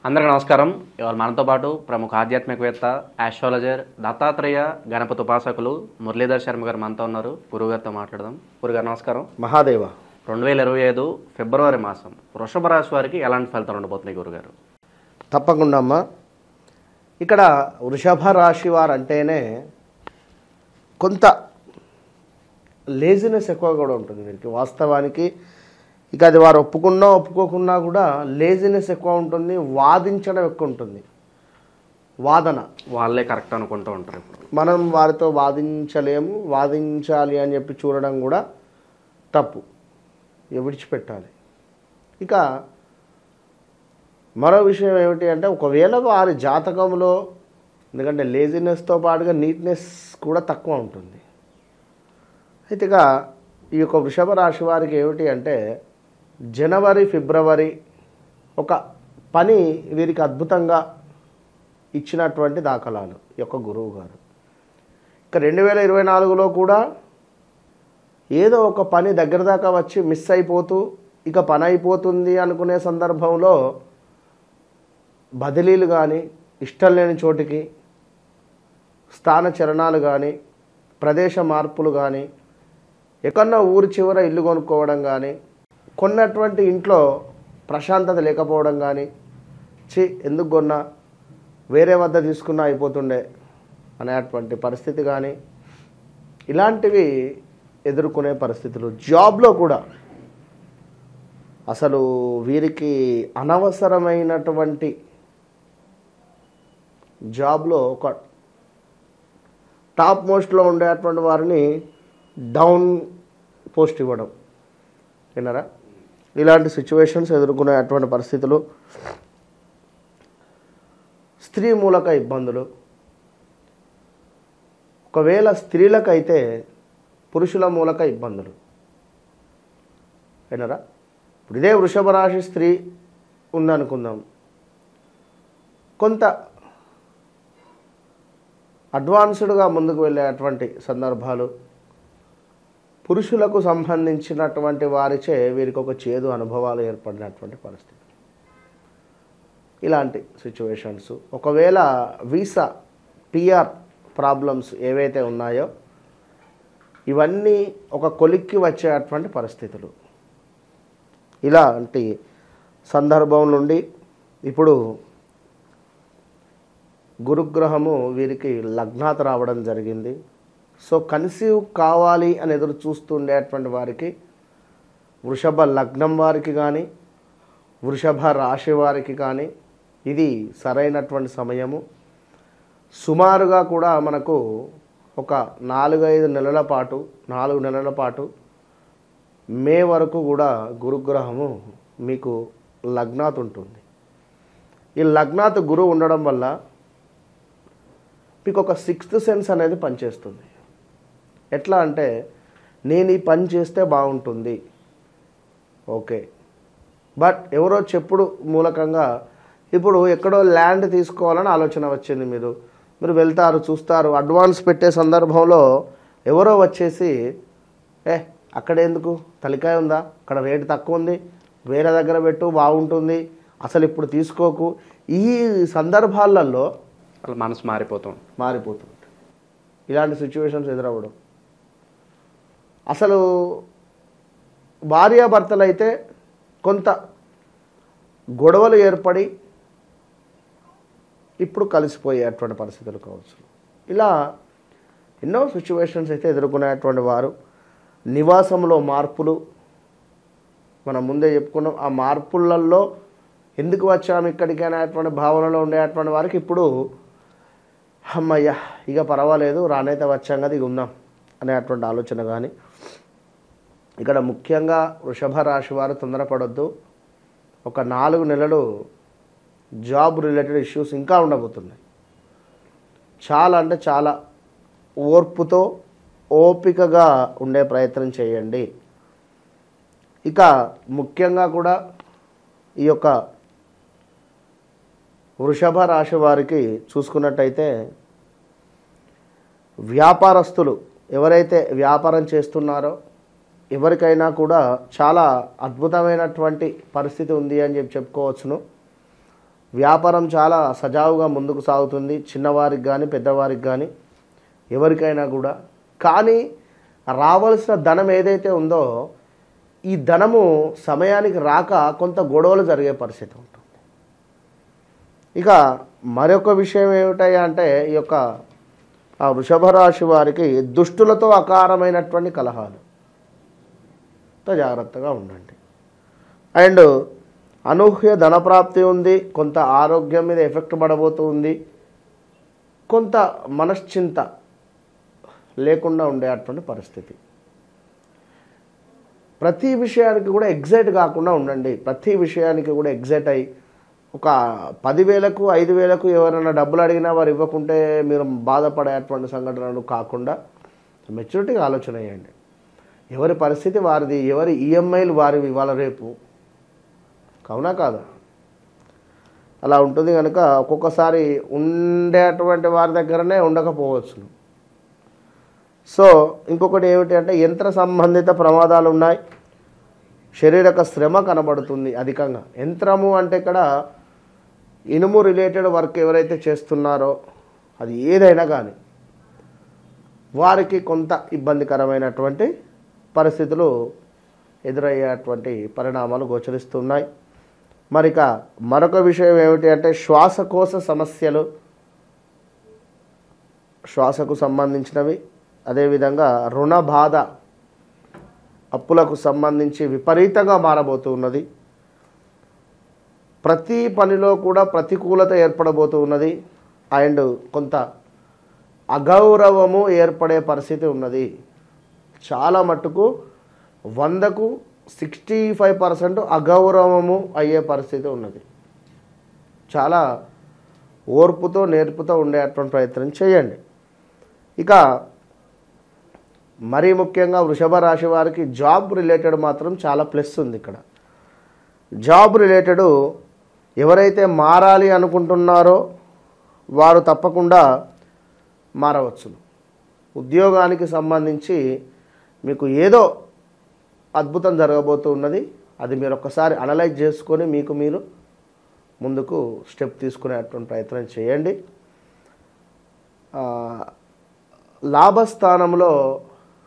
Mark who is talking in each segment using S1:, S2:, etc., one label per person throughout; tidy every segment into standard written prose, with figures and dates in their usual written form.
S1: అందరికీ నమస్కారం. ఇవాళ మనతో పాటు ప్రముఖ ఆధ్యాత్మికవేత్త, ఆస్ట్రాలజర్, దత్తాత్రేయ గణపతి ఉపాసకులు మురళీధర్ శర్మ గారు మనతో ఉన్నారు. గురుగారితో మాట్లాడదాం. గురుగారు నమస్కారం.
S2: మహాదేవ.
S1: 2025 ఫిబ్రవరి మాసం వృషభ రాశి వారికి ఎలాంటి ఫలితాలు ఉండబోతున్నాయి గురుగారు?
S2: తప్పకుండా అమ్మా. ఇక్కడ వృషభ రాశి వారు అంటేనే కొంత లేజినెస్ ఎక్కువ కూడా ఉంటుంది వీరికి. వాస్తవానికి ఇక అది వారు ఒప్పుకున్నా ఒప్పుకోకున్నా కూడా లేజినెస్ ఎక్కువ ఉంటుంది, వాదించడం ఎక్కువ ఉంటుంది. వాదన
S1: వాళ్ళే కరెక్ట్ అనుకుంటూ ఉంటారు. ఇప్పుడు
S2: మనం వారితో వాదించలేము, వాదించాలి అని చెప్పి చూడడం కూడా తప్పు, విడిచిపెట్టాలి. ఇక మరో విషయం ఏమిటి అంటే, ఒకవేళ వారి జాతకంలో, ఎందుకంటే లేజినెస్తో పాటుగా నీట్నెస్ కూడా తక్కువ ఉంటుంది. అయితే ఇక ఈ యొక్క వృషభ రాశి వారికి ఏమిటి అంటే, జనవరి ఫిబ్రవరి ఒక పని వీరికి అద్భుతంగా ఇచ్చినటువంటి దాఖలాలు ఈ యొక్క గురువు గారు. ఇక 2024లో కూడా ఏదో ఒక పని దగ్గర దాకా వచ్చి మిస్ అయిపోతూ ఇక పని అయిపోతుంది అనుకునే సందర్భంలో బదిలీలు కానీ, ఇష్టం లేని చోటికి స్థాన చలనాలు కానీ, ప్రదేశ మార్పులు కానీ, ఎక్కడన్నా ఊరి చివర ఇల్లు కొనుక్కోవడం కానీ, కొన్నటువంటి ఇంట్లో ప్రశాంతత లేకపోవడం కానీ, ఎందుకు కొన్నా, వేరే వద్ద తీసుకున్నా అయిపోతుండే అనేటువంటి పరిస్థితి కానీ, ఇలాంటివి ఎదుర్కొనే పరిస్థితులు. జాబ్లో కూడా అసలు వీరికి అనవసరమైనటువంటి జాబ్లో ఒక టాప్ మోస్ట్లో ఉండేటువంటి వారిని డౌన్ పోస్ట్ ఇవ్వడం, విన్నారా? ఇలాంటి సిచ్యువేషన్స్ ఎదుర్కొనే అటువంటి పరిస్థితులు. స్త్రీ మూలక ఇబ్బందులు, ఒకవేళ స్త్రీలకైతే పురుషుల మూలక ఇబ్బందులు, విన్నారా? ఇప్పుడు ఇదే వృషభ రాశి స్త్రీ ఉందనుకుందాం, కొంత అడ్వాన్స్డ్గా ముందుకు వెళ్ళేటువంటి సందర్భాలు, పురుషులకు సంబంధించినటువంటి వారిచే వీరికి ఒక చేదు అనుభవాలు ఏర్పడినటువంటి పరిస్థితి. ఇలాంటి సిచ్యువేషన్స్. ఒకవేళ వీసా పిఆర్ ప్రాబ్లమ్స్ ఏవైతే ఉన్నాయో ఇవన్నీ ఒక కొలిక్కి వచ్చేటువంటి పరిస్థితులు. ఇలాంటి సందర్భం నుండి ఇప్పుడు గురుగ్రహము వీరికి లగ్నాత రావడం జరిగింది. సో కన్సీవ్ కావాలి అని ఎదురు చూస్తుండేటువంటి వారికి, వృషభ లగ్నం వారికి కానీ, వృషభ రాశి వారికి కానీ ఇది సరైనటువంటి సమయము. సుమారుగా కూడా మనకు ఒక 4-5 నెలల పాటు, 4 నెలల పాటు మే వరకు కూడా గురుగ్రహము మీకు లగ్నాత్ ఉంటుంది. ఈ లగ్నాత్ గురువు ఉండడం వల్ల మీకు ఒక 6th సెన్స్ అనేది పనిచేస్తుంది. ఎట్లా అంటే, నేను ఈ పని చేస్తే బాగుంటుంది, ఓకే, బట్ ఎవరో చెప్పుడు మూలకంగా ఇప్పుడు ఎక్కడో ల్యాండ్ తీసుకోవాలని ఆలోచన వచ్చింది. మీరు వెళ్తారు, చూస్తారు, అడ్వాన్స్ పెట్టే సందర్భంలో ఎవరో వచ్చేసి అక్కడెందుకు, తలికాయ ఉందా, అక్కడ రేటు తక్కువ ఉంది, వేరే దగ్గర పెట్టు బాగుంటుంది, అసలు ఇప్పుడు తీసుకోకు. ఈ సందర్భాలలో
S1: మనసు మారిపోతుంది.
S2: ఇలాంటి సిచ్యువేషన్స్ ఎదురవ్వడం. అసలు భార్యాభర్తలు అయితే కొంత గొడవలు ఏర్పడి ఇప్పుడు కలిసిపోయేటువంటి పరిస్థితులు కావచ్చు. ఇలా ఎన్నో సిచ్యువేషన్స్ అయితే ఎదుర్కొనేటువంటి వారు. నివాసంలో మార్పులు మనం ముందే చెప్పుకున్నాం. ఆ మార్పులలో ఎందుకు వచ్చాము ఇక్కడికి అనేటువంటి భావనలో ఉండేటువంటి వారికి ఇప్పుడు అమ్మయ్య ఇక పర్వాలేదు, రానైతే వచ్చాం కదా, ఇక ఉందాం అనేటువంటి ఆలోచన కానీ. ఇక్కడ ముఖ్యంగా వృషభ రాశి వారు తొందరపడొద్దు. ఒక 4 నెలలు జాబ్ రిలేటెడ్ ఇష్యూస్ ఇంకా ఉండబోతున్నాయి. చాలా అంటే చాలా ఓర్పుతో, ఓపికగా ఉండే ప్రయత్నం చేయండి. ఇక ముఖ్యంగా కూడా ఈ యొక్క వృషభ రాశి వారికి చూసుకున్నట్టయితే, వ్యాపారస్తులు ఎవరైతే వ్యాపారం చేస్తున్నారో ఎవరికైనా కూడా చాలా అద్భుతమైనటువంటి పరిస్థితి ఉంది అని చెప్పుకోవచ్చును. వ్యాపారం చాలా సజావుగా ముందుకు సాగుతుంది, చిన్నవారికి కానీ పెద్దవారికి కానీ ఎవరికైనా కూడా. కానీ రావాల్సిన ధనం ఏదైతే ఉందో ఈ ధనము సమయానికి రాక కొంత గొడవలు జరిగే పరిస్థితి ఉంటుంది. ఇక మరొక విషయం ఏమిటయ్యా అంటే ఈ యొక్క వృషభ రాశి వారికి దుష్టులతో అకారమైనటువంటి కలహాలు, జాగ్రత్తగా ఉండండి. అండ్ అనూహ్య ధనప్రాప్తి ఉంది, కొంత ఆరోగ్యం మీద ఎఫెక్ట్ పడబోతుంది, కొంత మనశ్చింత లేకుండా ఉండేటువంటి పరిస్థితి. ప్రతి విషయానికి కూడా ఎగ్జైట్ కాకుండా ఉండండి. ప్రతి విషయానికి కూడా ఎగ్జైట్ అయ్యి ఒక 10,000కు 5,000కు ఎవరైనా డబ్బులు అడిగినా వారు ఇవ్వకుంటే మీరు బాధపడేటువంటి సంఘటనలు కాకుండా మెచ్యూరిటీగా ఆలోచన చేయండి. ఎవరి పరిస్థితి వారిది, ఎవరి ఈఎంఐలు వారివి ఇవాళ రేపు, అవునా కాదా? అలా ఉంటుంది కనుక ఒక్కొక్కసారి ఉండేటువంటి వారి దగ్గరనే ఉండకపోవచ్చు. సో ఇంకొకటి ఏమిటి అంటే యంత్ర సంబంధిత ప్రమాదాలు ఉన్నాయి, శారీరక శ్రమ కనబడుతుంది అధికంగా. యంత్రము అంటే ఇక్కడ ఇనుము రిలేటెడ్ వర్క్ ఎవరైతే చేస్తున్నారో అది ఏదైనా కానీ వారికి కొంత ఇబ్బందికరమైనటువంటి పరిస్థితులు ఎదురయ్యేటువంటి పరిణామాలు గోచరిస్తున్నాయి. మరిక మరొక విషయం ఏమిటి అంటే శ్వాసకోశ సమస్యలు, శ్వాసకు సంబంధించినవి, అదేవిధంగా రుణ బాధ, అప్పులకు సంబంధించి విపరీతంగా మారబోతున్నది. ప్రతి పనిలో కూడా ప్రతికూలత ఏర్పడబోతూ ఉన్నది. అండ్ కొంత అగౌరవము ఏర్పడే పరిస్థితి ఉన్నది. చాలా మట్టుకు 100కు 65% అగౌరవము అయ్యే పరిస్థితి ఉన్నది. చాలా ఓర్పుతో నేర్పుతో ఉండేటువంటి ప్రయత్నం చేయండి. ఇక మరీ ముఖ్యంగా వృషభ రాశి వారికి జాబ్ రిలేటెడ్ మాత్రం చాలా ప్లస్ ఉంది. ఇక్కడ జాబ్ రిలేటెడ్ ఎవరైతే మారాలి అనుకుంటున్నారో వారు తప్పకుండా మారవచ్చు. ఉద్యోగానికి సంబంధించి మీకు ఏదో అద్భుతం జరగబోతూ ఉన్నది. అది మీరు ఒక్కసారి అనలైజ్ చేసుకొని మీకు మీరు ముందుకు స్టెప్ తీసుకునేటువంటి ప్రయత్నం చేయండి. లాభస్థానంలో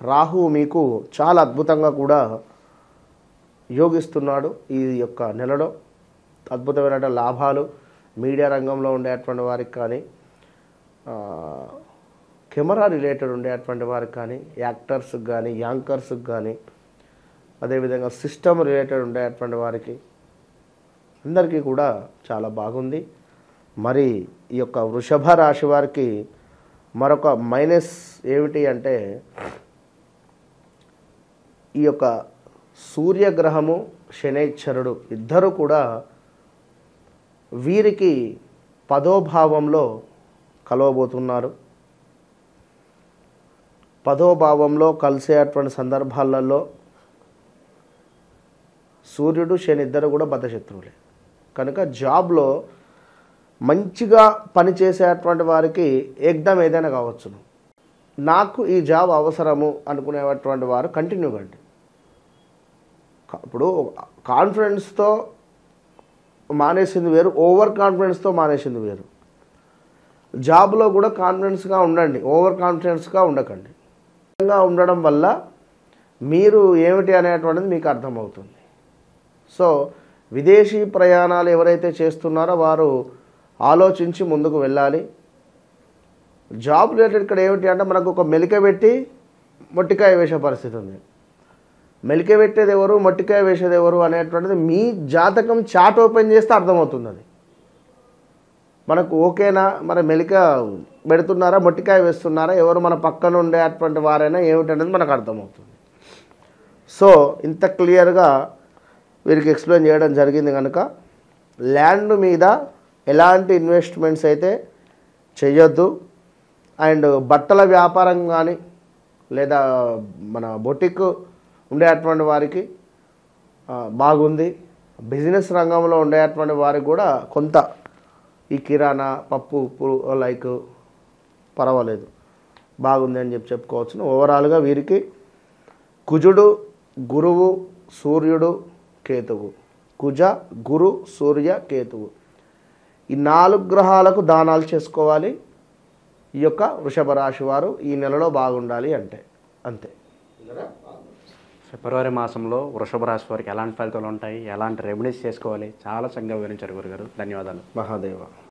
S2: రాహు మీకు చాలా అద్భుతంగా కూడా యోగిస్తున్నాడు. ఈ యొక్క నెలలో అద్భుతమైన లాభాలు మీడియా రంగంలో ఉండేటువంటి వారికి కానీ, కెమెరా రిలేటెడ్ ఉండేటువంటి వారికి కానీ, యాక్టర్స్కి కానీ, యాంకర్స్కి కానీ, అదేవిధంగా సిస్టమ్ రిలేటెడ్ ఉండేటువంటి వారికి అందరికీ కూడా చాలా బాగుంది. మరి ఈ యొక్క వృషభ రాశి వారికి మరొక మైనస్ ఏమిటి అంటే ఈ యొక్క సూర్యగ్రహము శనైశ్చరుడు ఇద్దరు కూడా వీరికి 10వ భావంలో కలవబోతున్నారు. 10వ భావంలో కలిసేటువంటి సందర్భాలలో సూర్యుడు శని ఇద్దరు కూడా బద్ధశత్రువులే కనుక జాబ్లో మంచిగా పనిచేసేటువంటి వారికి ఏకదం ఏదైనా కావచ్చును. నాకు ఈ జాబ్ అవసరము అనుకునేటువంటి వారు కంటిన్యూ కండి. ఇప్పుడు కాన్ఫిడెన్స్తో మానేసింది వేరు, ఓవర్ కాన్ఫిడెన్స్తో మానేసింది వేరు. జాబ్లో కూడా కాన్ఫిడెన్స్గా ఉండండి, ఓవర్ కాన్ఫిడెన్స్గా ఉండకండి. ఉండడం వల్ల మీరు ఏమిటి అనేటువంటిది మీకు అర్థమవుతుంది. సో విదేశీ ప్రయాణాలు ఎవరైతే చేస్తున్నారో వారు ఆలోచించి ముందుకు వెళ్ళాలి. జాబ్ రిలేటెడ్ ఇక్కడ ఏమిటి అంటే మనకు ఒక మెలిక పెట్టి మొట్టికాయ వేసే పరిస్థితి ఉంది. మెలిక పెట్టేది ఎవరు, మొట్టికాయ వేసేది ఎవరు అనేటువంటిది మీ జాతకం చాట్ ఓపెన్ చేస్తే అర్థమవుతుంది. అది మనకు ఓకేనా, మరి మెలిక పెడుతున్నారా, మొట్టికాయ వేస్తున్నారా, ఎవరు మన పక్కన ఉండేటువంటి వారైనా ఏమిటనేది మనకు అర్థమవుతుంది. సో ఇంత క్లియర్గా వీరికి ఎక్స్ప్లెయిన్ చేయడం జరిగింది కనుక ల్యాండ్ మీద ఎలాంటి ఇన్వెస్ట్మెంట్స్ అయితే చేయొద్దు. అండ్ బట్టల వ్యాపారం కానీ లేదా మన బొటిక్ ఉండేటువంటి వారికి బాగుంది. బిజినెస్ రంగంలో ఉండేటువంటి వారికి కూడా కొంత ఈ కిరాణా పప్పు ఉప్పు లైక్ పర్వాలేదు బాగుంది అని చెప్పుకోవచ్చు. ఓవరాల్గా వీరికి కుజుడు, గురువు, సూర్యుడు, కేతువు, కుజ, గురు, సూర్య, కేతువు ఈ 4 గ్రహాలకు దానాలు చేసుకోవాలి ఈ యొక్క వృషభ రాశి వారు ఈ నెలలో బాగుండాలి అంటే అంతే.
S1: ఫిబ్రవరి మాసంలో వృషభ రాశి వారికి ఎలాంటి ఫలితాలు ఉంటాయి, ఎలాంటి రెమెడీస్ చేసుకోవాలి, చాలా చక్కగా వివరించారు గురుగారు. ధన్యవాదాలు.
S2: మహాదేవ.